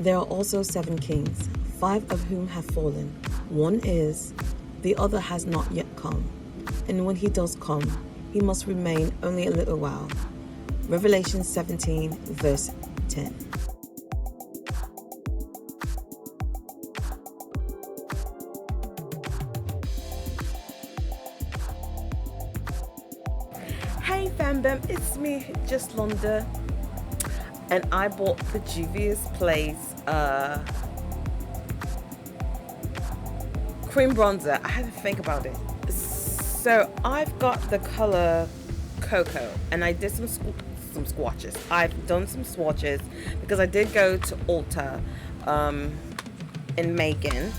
There are also 7 kings, 5 of whom have fallen. One is, the other has not yet come. And when he does come, he must remain only a little while. Revelation 17, verse 10. Hey fandom, it's me, Juslonda, and I bought the Juvia's Place cream bronzer. I had to think about it. So I've got the color Coco, and I did some swatches. I've done some swatches because I did go to Ulta in Macao,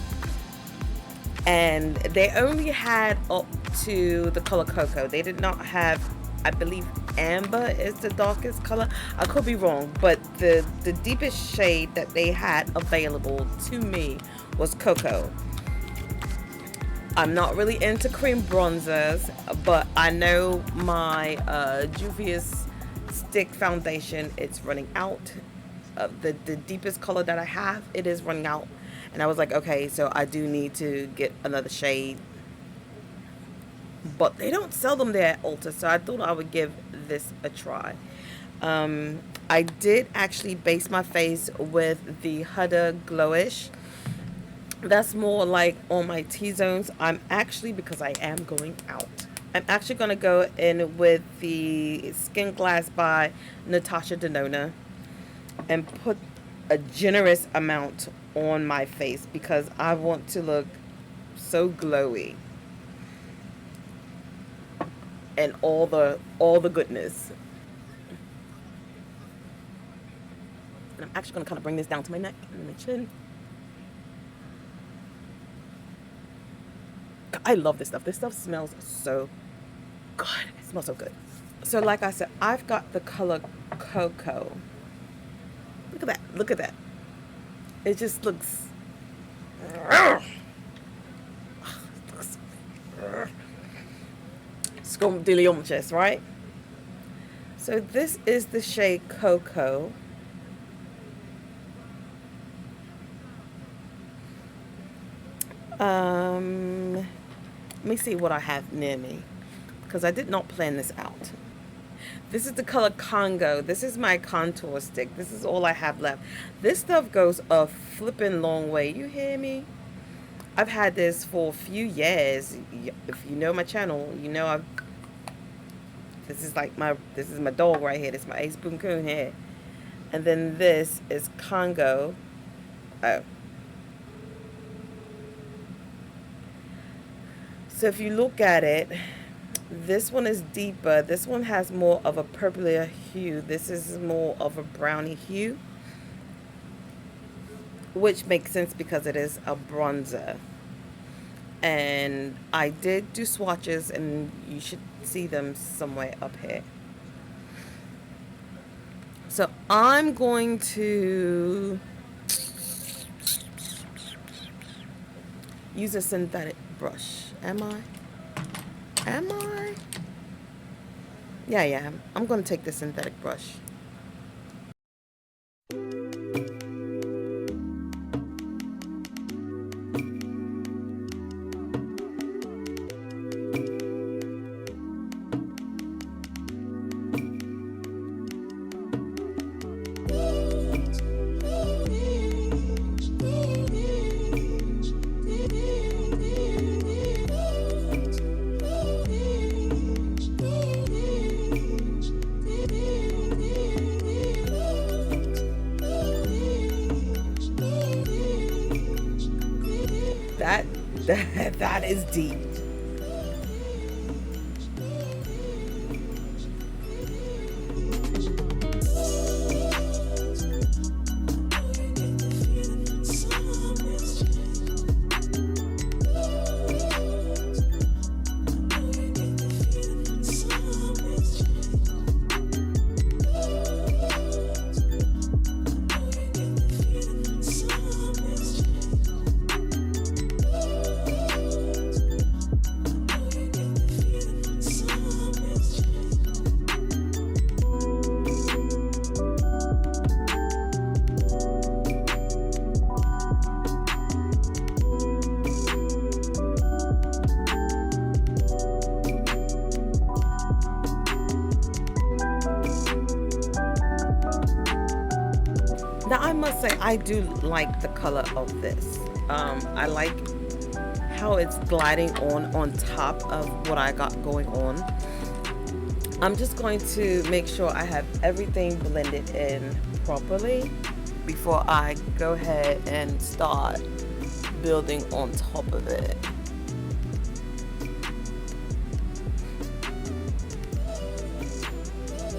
and they only had up to the color Coco. They did not have, I believe amber is the darkest color. I could be wrong, but the deepest shade that they had available to me was Coco. I'm not really into cream bronzers, but I know my Juvia's stick foundation, it's running out. The deepest color that I have, it is running out, and I was like, okay, so I do need to get another shade, but they don't sell them there at Ulta, so I thought I would give this a try. I did actually base my face with the Huda Glowish. That's more like on my T-zones. I'm actually, because I am going out, I'm actually going to go in with the Skin Glass by Natasha Denona and put a generous amount on my face because I want to look so glowy and all the goodness. And I'm actually going to kind of bring this down to my neck and my chin. I love this stuff. This stuff smells so good. It smells so good. So like I said, I've got the color Coco. Look at that. Look at that. It just looks... Scrumptious, right? So this is the shade Coco. Let me see what I have near me, because I did not plan this out. This is the color Congo. This is my contour stick. This is all I have left. This stuff goes a flipping long way. You hear me? I've had this for a few years. If you know my channel, you know this is my dog right here. This is my Ace Boom Coon here. And then this is Congo. Oh. So if you look at it, this one is deeper. This one has more of a purplier hue. This is more of a brownie hue, which makes sense because it is a bronzer. And I did do swatches, and you should see them somewhere up here. So I'm going to use a synthetic brush. Am I? Yeah, I am. I'm going to take the synthetic brush. That is deep. must say I do like the color of this. I like how it's gliding on top of what I got going on. I'm just going to make sure I have everything blended in properly before I go ahead and start building on top of it.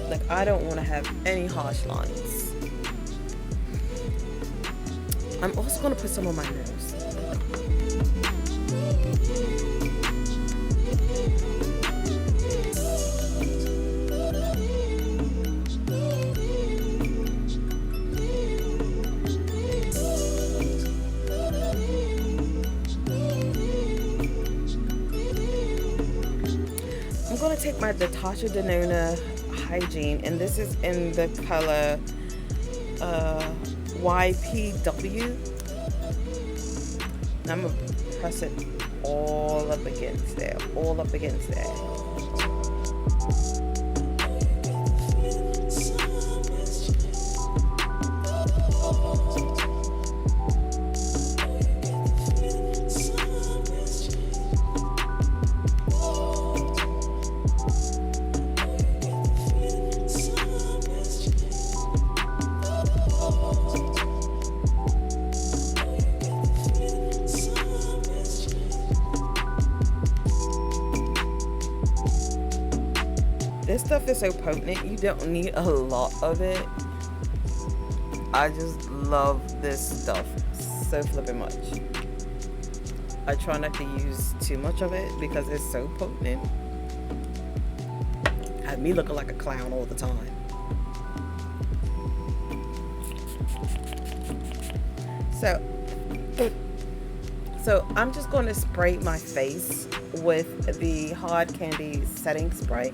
Like, I don't want to have any harsh lines. I'm also going to put some on my nose. I'm going to take my Danessa Hygiene, and this is in the color YPW. I'm going to press it all up against there, all up against there. This stuff is so potent, you don't need a lot of it. I just love this stuff so flipping much. I try not to use too much of it because it's so potent. Had me looking like a clown all the time. So I'm just going to spray my face with the Hard Candy setting spray,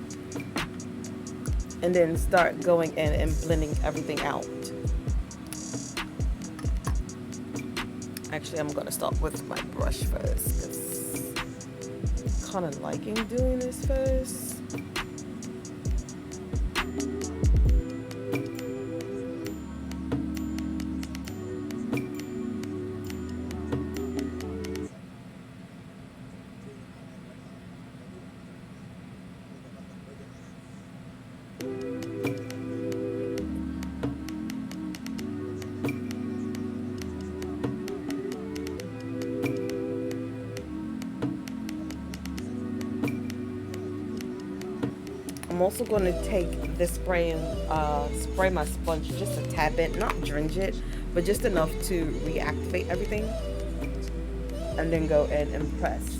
and then start going in and blending everything out. Actually, I'm gonna start with my brush first, because kind of liking doing this first. I'm also going to take this spray and spray my sponge just a tad bit, not drench it, but just enough to reactivate everything, and then go in and press.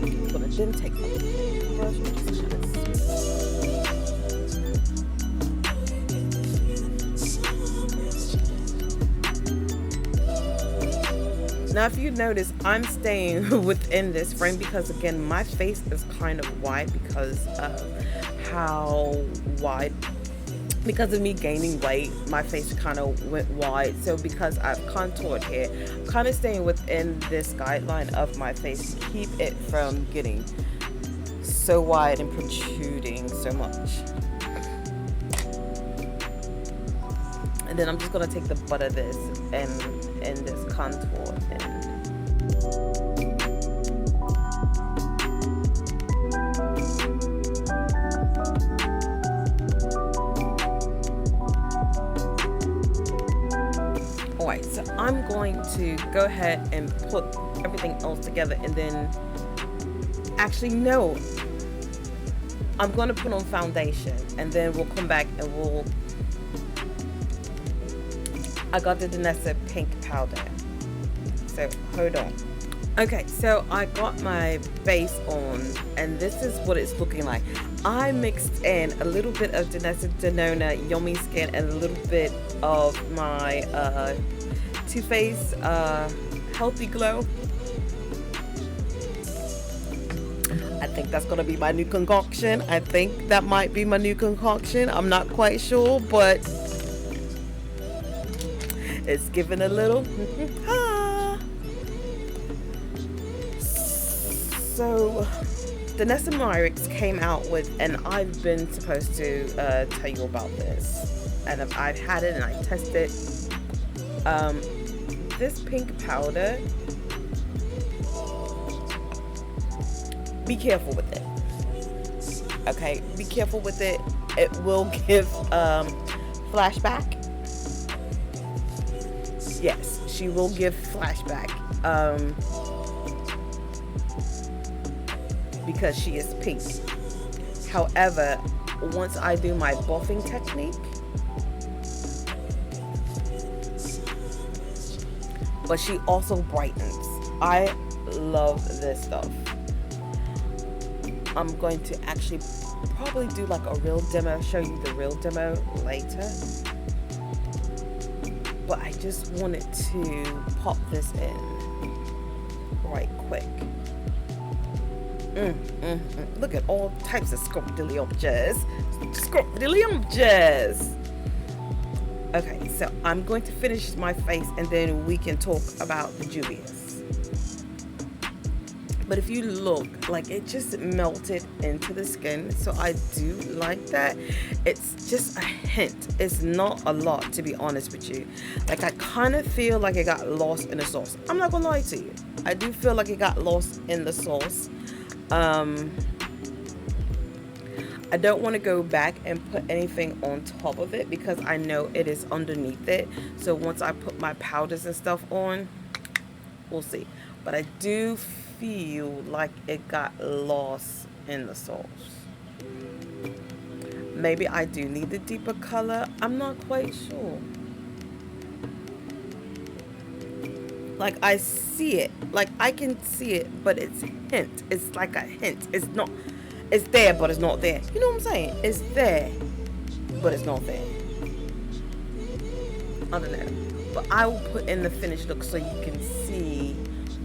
I'm going to then take my brush and just now, if you notice, I'm staying within this frame because, again, my face is kind of wide because of how wide, because of me gaining weight, my face kind of went wide. So because I've contoured here, I'm kind of staying within this guideline of my face to keep it from getting so wide and protruding so much. And then I'm just going to take the butt of this and this contour and alright, so I'm going to go ahead and put everything else together, and then actually no, I'm going to put on foundation, and then we'll come back and we'll I got the Danessa pink powder, so hold on. Okay, so I got my base on, and this is what it's looking like. I mixed in a little bit of Danessa Denona Yummy Skin and a little bit of my Too Faced Healthy Glow. I think that's gonna be my new concoction. I think that might be my new concoction. I'm not quite sure, but It's giving a little ah. So Danessa Myricks came out with, and I've been supposed to tell you about this, and I've had it and I tested this pink powder. Be careful with it. Okay, be careful with it. It will give flashback. Yes, she will give flashback because she is pink. However, once I do my buffing technique, but she also brightens. I love this stuff. I'm going to actually probably do like a real demo, show you the real demo later. But I just wanted to pop this in right quick. Look at all types of scrumptiddlyumptious. Scrumptiddlyumptious. Okay, so I'm going to finish my face and then we can talk about the Juvias. But if you look, like it just melted into the skin, so I do like that. It's just a hint. It's not a lot, to be honest with you. Like I kind of feel like it got lost in the sauce. I'm not gonna lie to you. I do feel like it got lost in the sauce. I don't want to go back and put anything on top of it because I know it is underneath it. So once I put my powders and stuff on, we'll see. But I do feel like it got lost in the sauce. Maybe I do need a deeper color. I'm not quite sure. Like I see it, like I can see it, but it's a hint. It's like a hint. It's not, it's there, but it's not there. You know what I'm saying? It's there, but it's not there. I don't know. But I will put in the finished look so you can see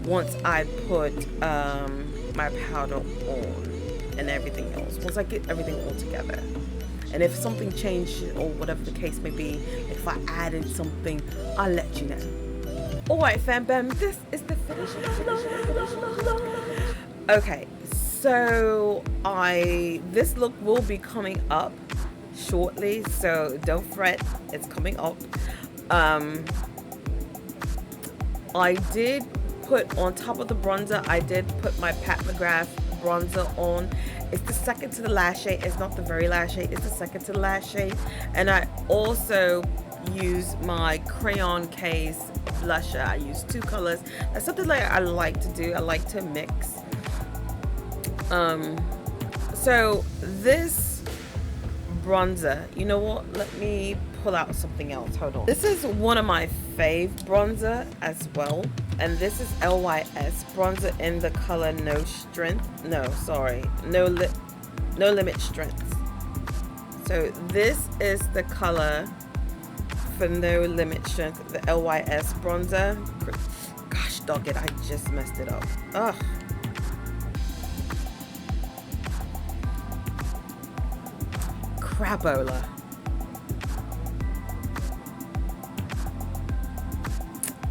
once I put my powder on and everything else. Once I get everything all together. And if something changed or whatever the case may be, if I added something, I'll let you know. Alright fam bam, this is the finish. Okay, so this look will be coming up shortly, so don't fret, it's coming up. I did put on top of the bronzer, I did put my Pat McGrath bronzer on. It's the second to the last shade. It's not the very last shade, it's the second to the last shade. And I also use my crayon case blusher. I use two colors. That's something like I like to do. I like to mix. So this bronzer, you know what? Let me pull out something else. Hold on. This is one of my fave bronzer as well. And this is LYS bronzer in the color No Strength. No, sorry. No Limit Strength. So this is the color for No Limit Strength, the LYS bronzer. Gosh dog it, I just messed it up. Ugh. Crapola.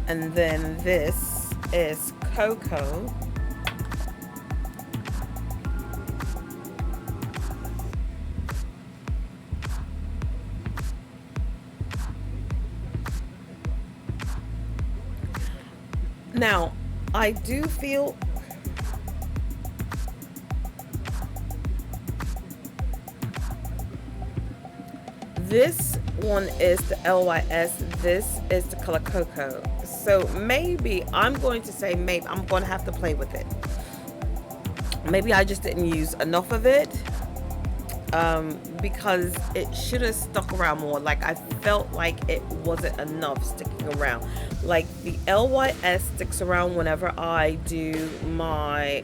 And then this is Coco. Now, I do feel this one is the LYS, this is the color Coco. So maybe I'm going to say maybe I'm going to have to play with it. Maybe I just didn't use enough of it because it should have stuck around more. Like I felt like it wasn't enough sticking around. Like the LYS sticks around whenever I do my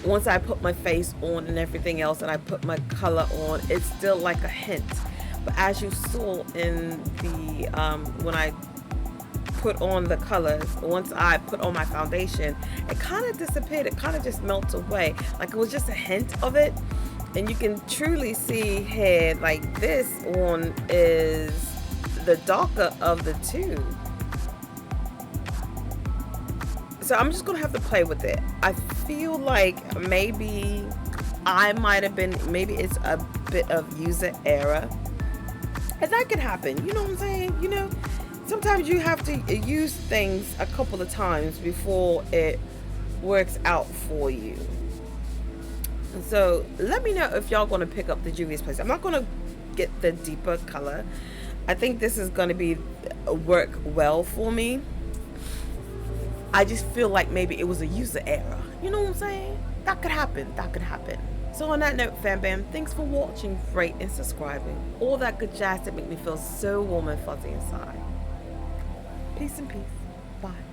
once I put my face on and everything else and I put my color on, it's still like a hint. But as you saw in the when I put on the colors, once I put on my foundation, it kind of disappeared. It kind of just melts away. Like it was just a hint of it. And you can truly see here, like this one is the darker of the two. So I'm just gonna have to play with it. I feel like maybe I might have been, maybe it's a bit of user error, and that could happen. You know what I'm saying? You know, sometimes you have to use things a couple of times before it works out for you. So let me know if y'all gonna pick up the Juvia's Place. I'm not gonna get the deeper color. I think this is gonna be work well for me. I just feel like maybe it was a user error. You know what I'm saying? That could happen. That could happen. So on that note, fam bam, thanks for watching, rate, and subscribing. All that good jazz that make me feel so warm and fuzzy inside. Peace and peace. Bye.